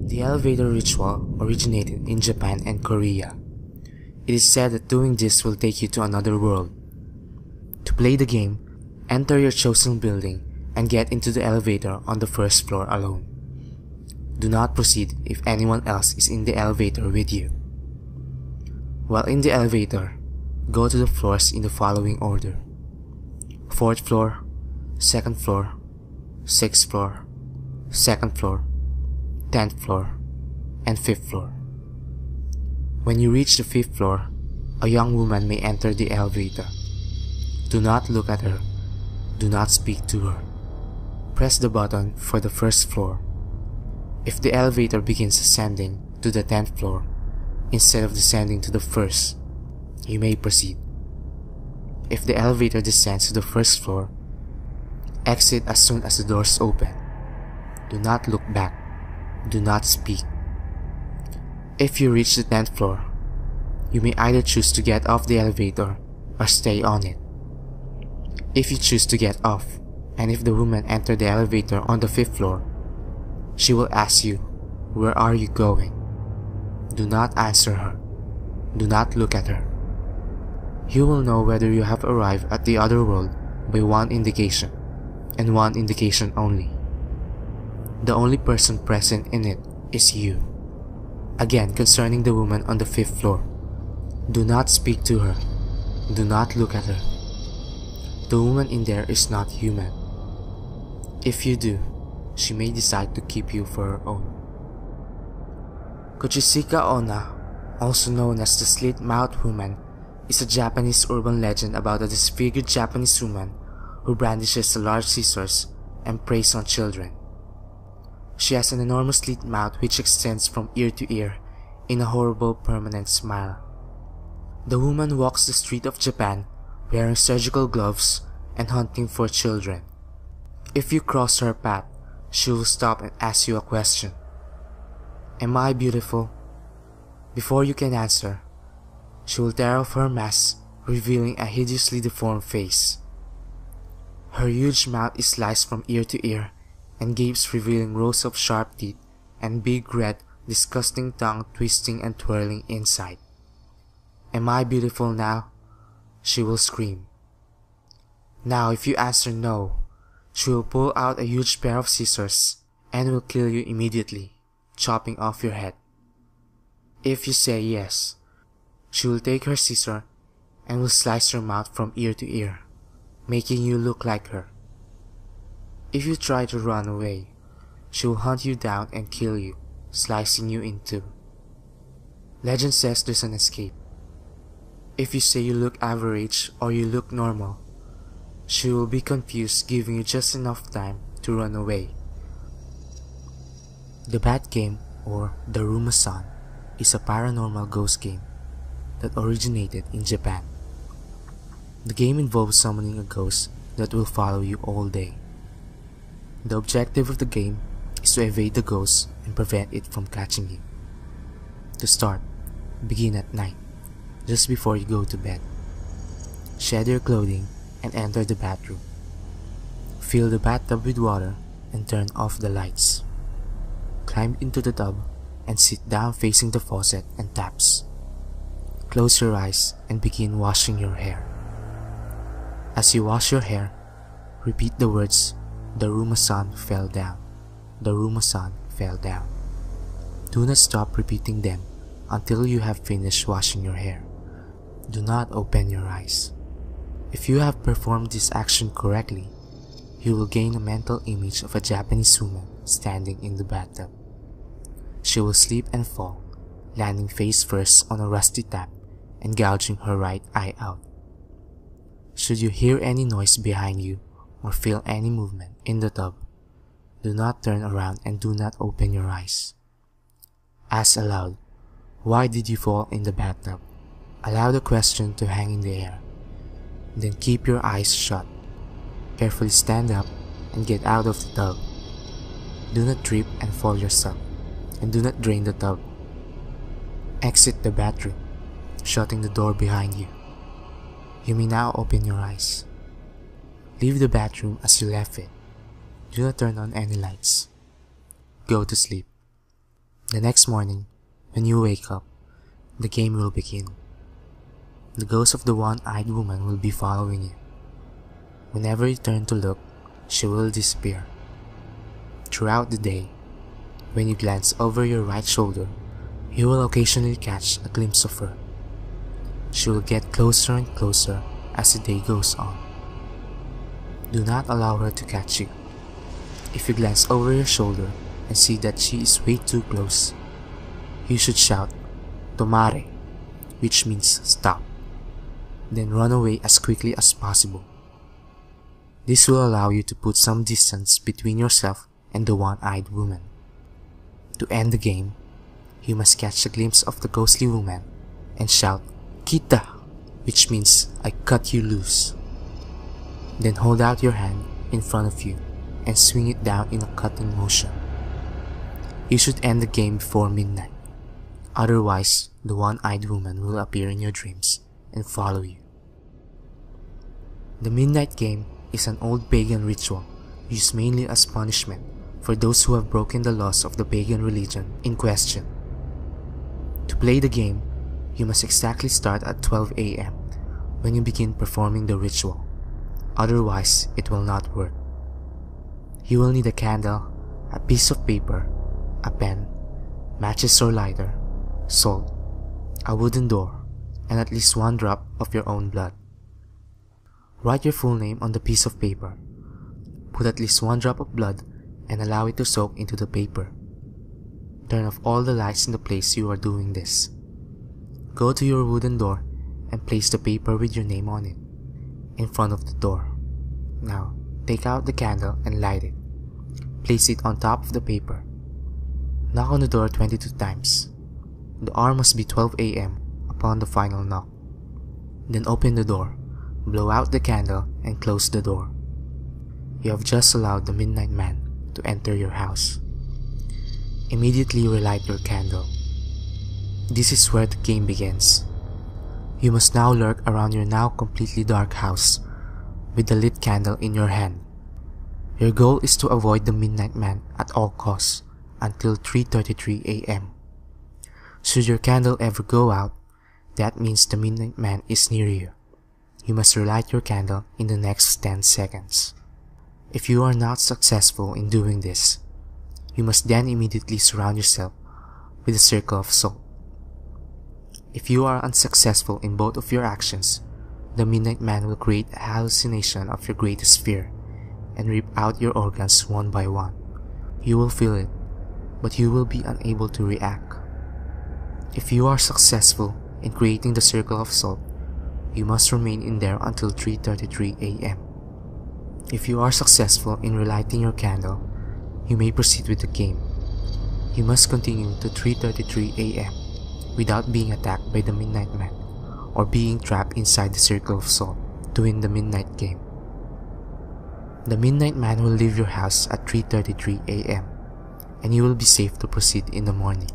The elevator ritual originated in Japan and Korea. It is said that doing this will take you to another world. To play the game, enter your chosen building and get into the elevator on the first floor alone. Do not proceed if anyone else is in the elevator with you. While in the elevator, go to the floors in the following order: 4th floor, 2nd floor, 6th floor, 2nd floor, 10th floor, and 5th floor. When you reach the 5th floor, a young woman may enter the elevator. Do not look at her. Do not speak to her. Press the button for the 1st floor. If the elevator begins ascending to the 10th floor instead of descending to the 1st, you may proceed. If the elevator descends to the 1st floor, exit as soon as the doors open. Do not look back. Do not speak. If you reach the 10th floor, you may either choose to get off the elevator or stay on it. If you choose to get off, and if the woman entered the elevator on the 5th floor, she will ask you, "Where are you going?" Do not answer her. Do not look at her. You will know whether you have arrived at the other world by one indication, and one indication only. The only person present in it is you. Again, concerning the woman on the 5th floor, do not speak to her. Do not look at her. The woman in there is not human. If you do, she may decide to keep you for her own. Kuchisaka Onna, also known as the Slit-Mouthed Woman, is a Japanese urban legend about a disfigured Japanese woman who brandishes a large scissors and preys on children. She has an enormous slit mouth which extends from ear to ear in a horrible permanent smile. The woman walks the street of Japan wearing surgical gloves and hunting for children. If you cross her path, she will stop and ask you a question. Am I beautiful? Before you can answer, she will tear off her mask, revealing a hideously deformed face. Her huge mouth is sliced from ear to ear and gapes, revealing rows of sharp teeth and big red, disgusting tongue twisting and twirling inside. Am I beautiful now? She will scream. Now if you answer no, she will pull out a huge pair of scissors and will kill you immediately, chopping off your head. If you say yes, she will take her scissor and will slice your mouth from ear to ear, making you look like her. If you try to run away, she will hunt you down and kill you, slicing you in two. Legend says there's an escape. If you say you look average or you look normal, she will be confused, giving you just enough time to run away. The Bat Game, or Daruma-san, is a paranormal ghost game that originated in Japan. The game involves summoning a ghost that will follow you all day. The objective of the game is to evade the ghost and prevent it from catching you. To start, begin at night, just before you go to bed. Shed your clothing and enter the bathroom. Fill the bathtub with water and turn off the lights. Climb into the tub and sit down facing the faucet and taps. Close your eyes and begin washing your hair. As you wash your hair, repeat the words, "Daruma-san fell down. Daruma-san fell down." Do not stop repeating them until you have finished washing your hair. Do not open your eyes. If you have performed this action correctly, you will gain a mental image of a Japanese woman standing in the bathtub. She will slip and fall, landing face first on a rusty tap and gouging her right eye out. Should you hear any noise behind you or feel any movement in the tub, do not turn around and do not open your eyes. Ask aloud, "Why did you fall in the bathtub?" Allow the question to hang in the air. Then keep your eyes shut. Carefully stand up and get out of the tub. Do not trip and fall yourself, and do not drain the tub. Exit the bathroom, shutting the door behind you. You may now open your eyes. Leave the bathroom as you left it. Do not turn on any lights. Go to sleep. The next morning, when you wake up, the game will begin. The ghost of the one-eyed woman will be following you. Whenever you turn to look, she will disappear. Throughout the day, when you glance over your right shoulder, you will occasionally catch a glimpse of her. She will get closer and closer as the day goes on. Do not allow her to catch you. If you glance over your shoulder and see that she is way too close, you should shout, "Tomare," which means stop. Then run away as quickly as possible. This will allow you to put some distance between yourself and the one-eyed woman. To end the game, you must catch a glimpse of the ghostly woman and shout, "Kita," which means I cut you loose. Then hold out your hand in front of you and swing it down in a cutting motion. You should end the game before midnight. Otherwise, the one-eyed woman will appear in your dreams and follow you. The midnight game is an old pagan ritual used mainly as punishment for those who have broken the laws of the pagan religion in question. To play the game, you must exactly start at 12 a.m. when you begin performing the ritual. Otherwise, it will not work. You will need a candle, a piece of paper, a pen, matches or lighter, salt, a wooden door, and at least one drop of your own blood. Write your full name on the piece of paper. Put at least one drop of blood and allow it to soak into the paper. Turn off all the lights in the place you are doing this. Go to your wooden door and place the paper with your name on it in front of the door. Now, take out the candle and light it. Place it on top of the paper. Knock on the door 22 times. The hour must be 12 a.m. upon the final knock. Then open the door, blow out the candle, and close the door. You have just allowed the midnight man to enter your house. Immediately relight your candle. This is where the game begins. You must now lurk around your now completely dark house with the lit candle in your hand. Your goal is to avoid the midnight man at all costs until 3:33 a.m. Should your candle ever go out, that means the midnight man is near you. You must relight your candle in the next 10 seconds. If you are not successful in doing this, you must then immediately surround yourself with a circle of salt. If you are unsuccessful in both of your actions, the midnight man will create a hallucination of your greatest fear and rip out your organs one by one. You will feel it, but you will be unable to react. If you are successful in creating the circle of salt, you must remain in there until 3:33 a.m. If you are successful in relighting your candle, you may proceed with the game. You must continue to 3:33 a.m. without being attacked by the midnight man or being trapped inside the circle of salt to win the midnight game. The midnight man will leave your house at 3:33 a.m. and you will be safe to proceed in the morning.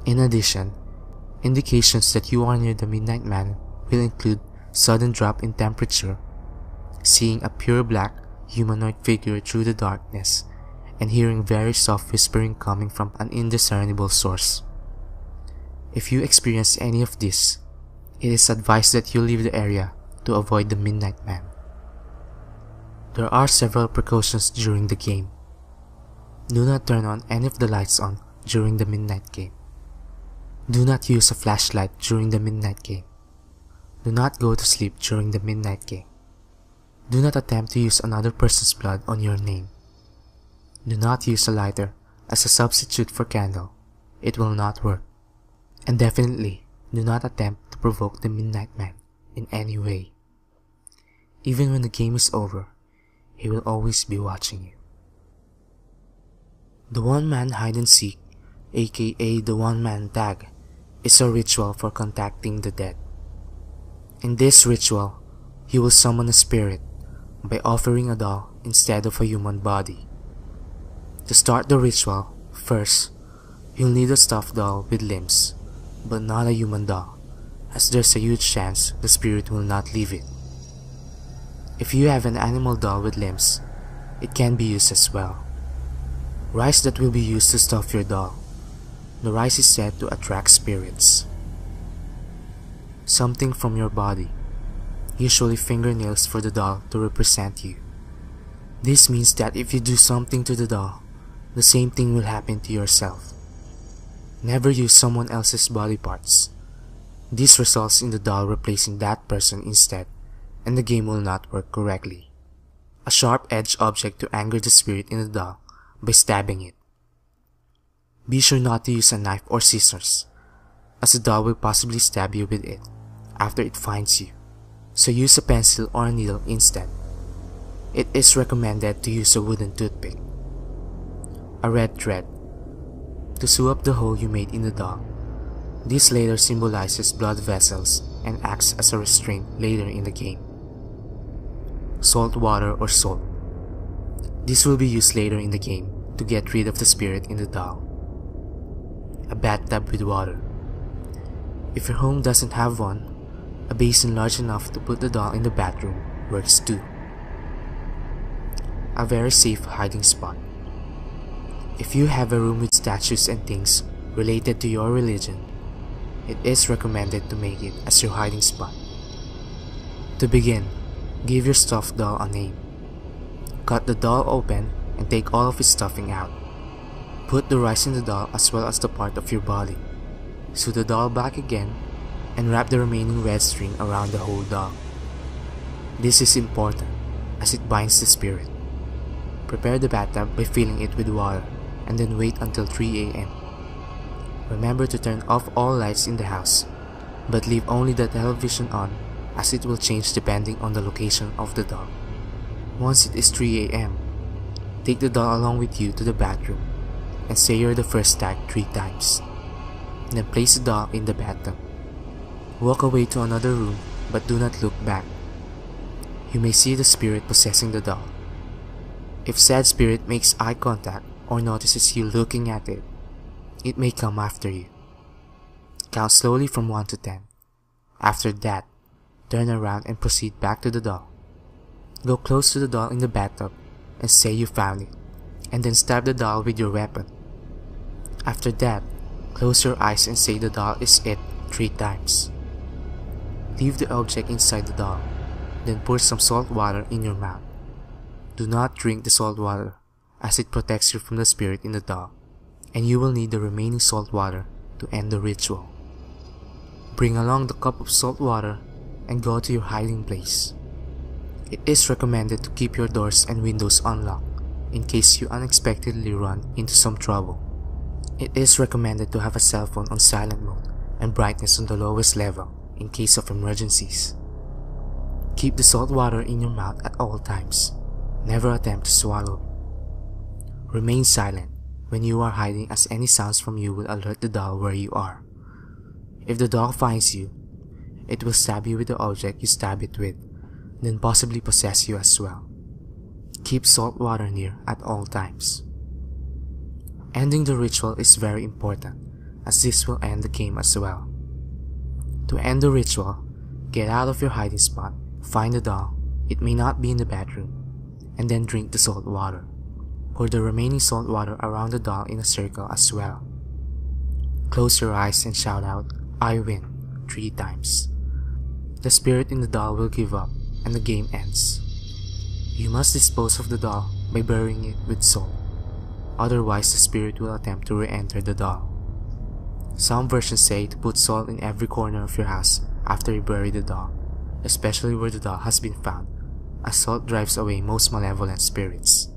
In addition, indications that you are near the midnight man will include sudden drop in temperature, seeing a pure black humanoid figure through the darkness, and hearing very soft whispering coming from an indiscernible source. If you experience any of this, it is advised that you leave the area to avoid the midnight man. There are several precautions during the game. Do not turn on any of the lights on during the midnight game. Do not use a flashlight during the midnight game. Do not go to sleep during the midnight game. Do not attempt to use another person's blood on your name. Do not use a lighter as a substitute for candle. It will not work. And definitely, do not attempt to provoke the midnight man in any way. Even when the game is over, he will always be watching you. The one-man hide-and-seek, aka the one-man tag, is a ritual for contacting the dead. In this ritual, you will summon a spirit by offering a doll instead of a human body. To start the ritual, first, you'll need a stuffed doll with limbs, but not a human doll, as there's a huge chance the spirit will not leave it. If you have an animal doll with limbs, it can be used as well. Rice that will be used to stuff your doll The rice is said to attract spirits. Something from your body, usually fingernails for the doll to represent you. This means that if you do something to the doll, the same thing will happen to yourself. Never use someone else's body parts. This results in the doll replacing that person instead, and the game will not work correctly. A sharp-edged object to anger the spirit in the doll by stabbing it. Be sure not to use a knife or scissors, as the doll will possibly stab you with it after it finds you, so use a pencil or a needle instead. It is recommended to use a wooden toothpick. A red thread to sew up the hole you made in the doll. This later symbolizes blood vessels and acts as a restraint later in the game. Salt water or salt. This will be used later in the game to get rid of the spirit in the doll. A bathtub with water. If your home doesn't have one, a basin large enough to put the doll in the bathroom works too. A very safe hiding spot. If you have a room with statues and things related to your religion, it is recommended to make it as your hiding spot. To begin, give your stuffed doll a name. Cut the doll open and take all of its stuffing out. Put the rice in the doll as well as the part of your body. Sew the doll back again and wrap the remaining red string around the whole doll. This is important as it binds the spirit. Prepare the bathtub by filling it with water and then wait until 3 a.m. Remember to turn off all lights in the house, but leave only the television on as it will change depending on the location of the doll. Once it is 3 a.m., take the doll along with you to the bathroom and say you're the first tag 3 times. Then place the doll in the bathtub. Walk away to another room but do not look back. You may see the spirit possessing the doll. If said spirit makes eye contact or notices you looking at it, it may come after you. Count slowly from 1 to 10. After that, turn around and proceed back to the doll. Go close to the doll in the bathtub and say you found it, and then stab the doll with your weapon. After that, close your eyes and say the doll is it 3 times. Leave the object inside the doll, then pour some salt water in your mouth. Do not drink the salt water as it protects you from the spirit in the doll, and you will need the remaining salt water to end the ritual. Bring along the cup of salt water and go to your hiding place. It is recommended to keep your doors and windows unlocked in case you unexpectedly run into some trouble. It is recommended to have a cell phone on silent mode and brightness on the lowest level in case of emergencies. Keep the salt water in your mouth at all times. Never attempt to swallow it. Remain silent when you are hiding as any sounds from you will alert the doll where you are. If the doll finds you, it will stab you with the object you stab it with, then possibly possess you as well. Keep salt water near at all times. Ending the ritual is very important, as this will end the game as well. To end the ritual, get out of your hiding spot, find the doll, it may not be in the bathroom, and then drink the salt water. Pour the remaining salt water around the doll in a circle as well. Close your eyes and shout out, "I win," 3 times. The spirit in the doll will give up and the game ends. You must dispose of the doll by burying it with salt. Otherwise, the spirit will attempt to re-enter the doll. Some versions say to put salt in every corner of your house after you bury the doll, especially where the doll has been found, as salt drives away most malevolent spirits.